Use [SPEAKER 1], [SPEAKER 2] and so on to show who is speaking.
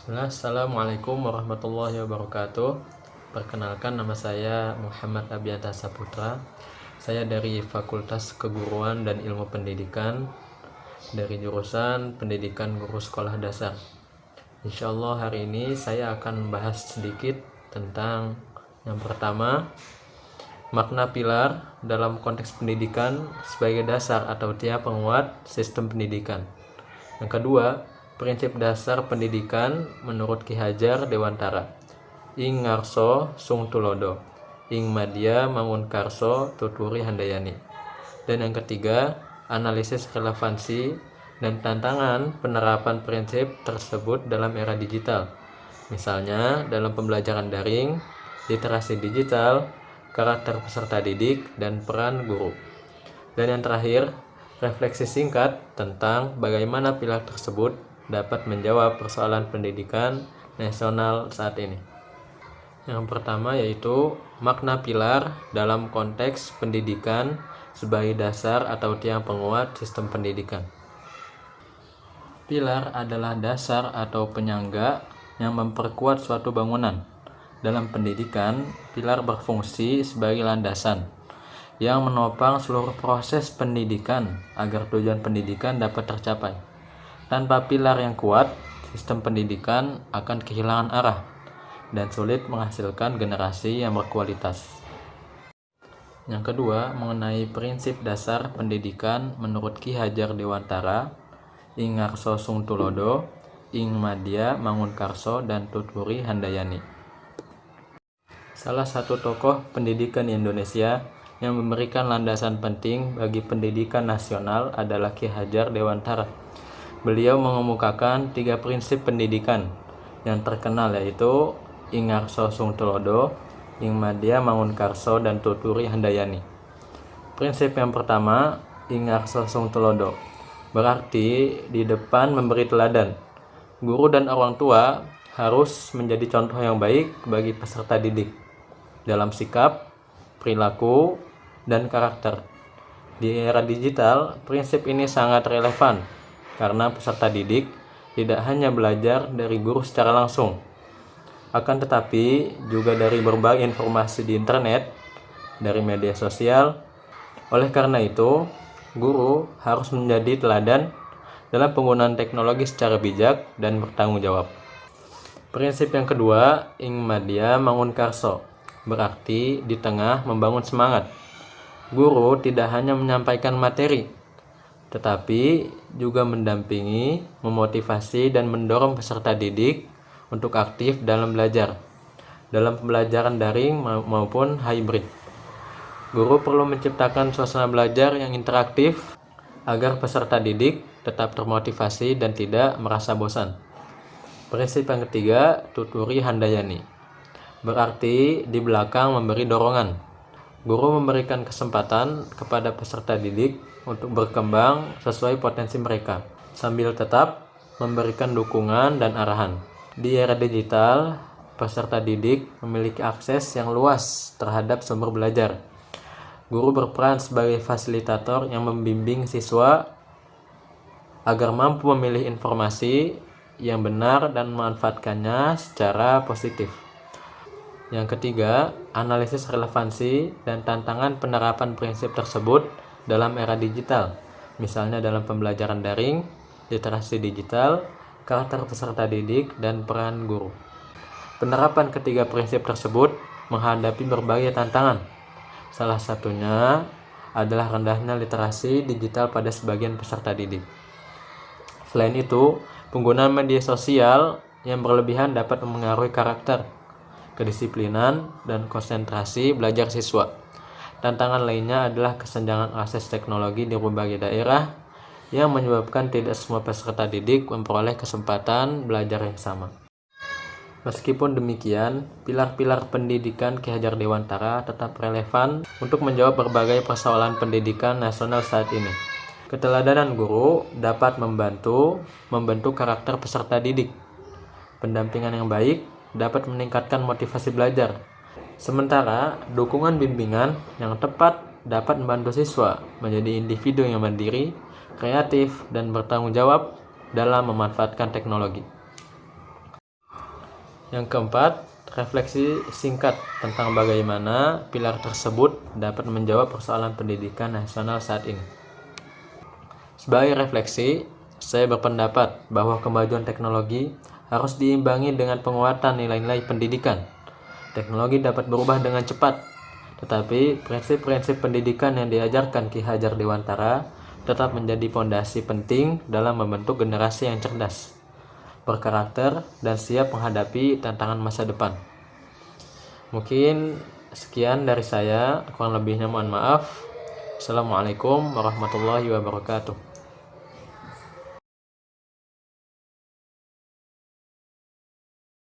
[SPEAKER 1] Bismillah, Assalamualaikum warahmatullahi wabarakatuh. Perkenalkan, nama saya Muhammad Abianta Saputra. Saya dari Fakultas Keguruan dan Ilmu Pendidikan dari jurusan Pendidikan Guru Sekolah Dasar. Insya Allah hari ini saya akan membahas sedikit tentang yang pertama, makna pilar dalam konteks pendidikan sebagai dasar atau tiang penguat sistem pendidikan. Yang kedua, prinsip dasar pendidikan menurut Ki Hajar Dewantara. Ing ngarso sung tulodo, ing madya mangun karso tuturi handayani. Dan yang ketiga, analisis relevansi dan tantangan penerapan prinsip tersebut dalam era digital. Misalnya dalam pembelajaran daring, literasi digital, karakter peserta didik, dan peran guru. Dan yang terakhir, refleksi singkat tentang bagaimana pilar tersebut dapat menjawab persoalan pendidikan nasional saat ini. Yang pertama yaitu makna pilar dalam konteks pendidikan sebagai dasar atau tiang penguat sistem pendidikan. Pilar adalah dasar atau penyangga yang memperkuat suatu bangunan. Dalam pendidikan, pilar berfungsi sebagai landasan yang menopang seluruh proses pendidikan agar tujuan pendidikan dapat tercapai. Tanpa pilar yang kuat, sistem pendidikan akan kehilangan arah dan sulit menghasilkan generasi yang berkualitas. Yang kedua, mengenai prinsip dasar pendidikan menurut Ki Hajar Dewantara, ing ngarso sung tulodo, ing madya mangun karso, dan tuturi handayani. Salah satu tokoh pendidikan Indonesia yang memberikan landasan penting bagi pendidikan nasional adalah Ki Hajar Dewantara. Beliau mengemukakan 3 prinsip pendidikan yang terkenal, yaitu ing ngarso sung tulodo, ing madya mangun karso, dan tuturi handayani. Prinsip yang pertama, ing ngarso sung tulodo, berarti di depan memberi teladan. Guru dan orang tua harus menjadi contoh yang baik bagi peserta didik dalam sikap, perilaku, dan karakter. Di era digital, prinsip ini sangat relevan karena peserta didik tidak hanya belajar dari guru secara langsung, akan tetapi juga dari berbagai informasi di internet, dari media sosial. Oleh karena itu, guru harus menjadi teladan dalam penggunaan teknologi secara bijak dan bertanggung jawab. Prinsip yang kedua, ing madya mangun karso, berarti di tengah membangun semangat. Guru tidak hanya menyampaikan materi, tetapi juga mendampingi, memotivasi, dan mendorong peserta didik untuk aktif dalam belajar, dalam pembelajaran daring maupun hybrid. Guru perlu menciptakan suasana belajar yang interaktif agar peserta didik tetap termotivasi dan tidak merasa bosan. Prinsip yang ketiga, tuturi handayani, berarti di belakang memberi dorongan. Guru memberikan kesempatan kepada peserta didik untuk berkembang sesuai potensi mereka, sambil tetap memberikan dukungan dan arahan. Di era digital, peserta didik memiliki akses yang luas terhadap sumber belajar. Guru berperan sebagai fasilitator yang membimbing siswa agar mampu memilih informasi yang benar dan memanfaatkannya secara positif. Yang ketiga, analisis relevansi dan tantangan penerapan prinsip tersebut dalam era digital, misalnya dalam pembelajaran daring, literasi digital, karakter peserta didik, dan peran guru. Penerapan ketiga prinsip tersebut menghadapi berbagai tantangan. Salah satunya adalah rendahnya literasi digital pada sebagian peserta didik. Selain itu, penggunaan media sosial yang berlebihan dapat mempengaruhi karakter, kedisiplinan, dan konsentrasi belajar siswa. Tantangan lainnya adalah kesenjangan akses teknologi di berbagai daerah yang menyebabkan tidak semua peserta didik memperoleh kesempatan belajar yang sama. Meskipun demikian, pilar-pilar pendidikan Ki Hajar Dewantara tetap relevan untuk menjawab berbagai persoalan pendidikan nasional saat ini. Keteladanan guru dapat membentuk karakter peserta didik. Pendampingan yang baik dapat meningkatkan motivasi belajar. Sementara, dukungan bimbingan yang tepat dapat membantu siswa menjadi individu yang mandiri, kreatif, dan bertanggung jawab dalam memanfaatkan teknologi. Yang keempat, refleksi singkat tentang bagaimana pilar tersebut dapat menjawab persoalan pendidikan nasional saat ini. Sebagai refleksi, saya berpendapat bahwa kemajuan teknologi harus diimbangi dengan penguatan nilai-nilai pendidikan. Teknologi dapat berubah dengan cepat, tetapi prinsip-prinsip pendidikan yang diajarkan Ki Hajar Dewantara tetap menjadi fondasi penting dalam membentuk generasi yang cerdas, berkarakter, dan siap menghadapi tantangan masa depan. Mungkin sekian dari saya, kurang lebihnya mohon maaf. Assalamualaikum warahmatullahi wabarakatuh.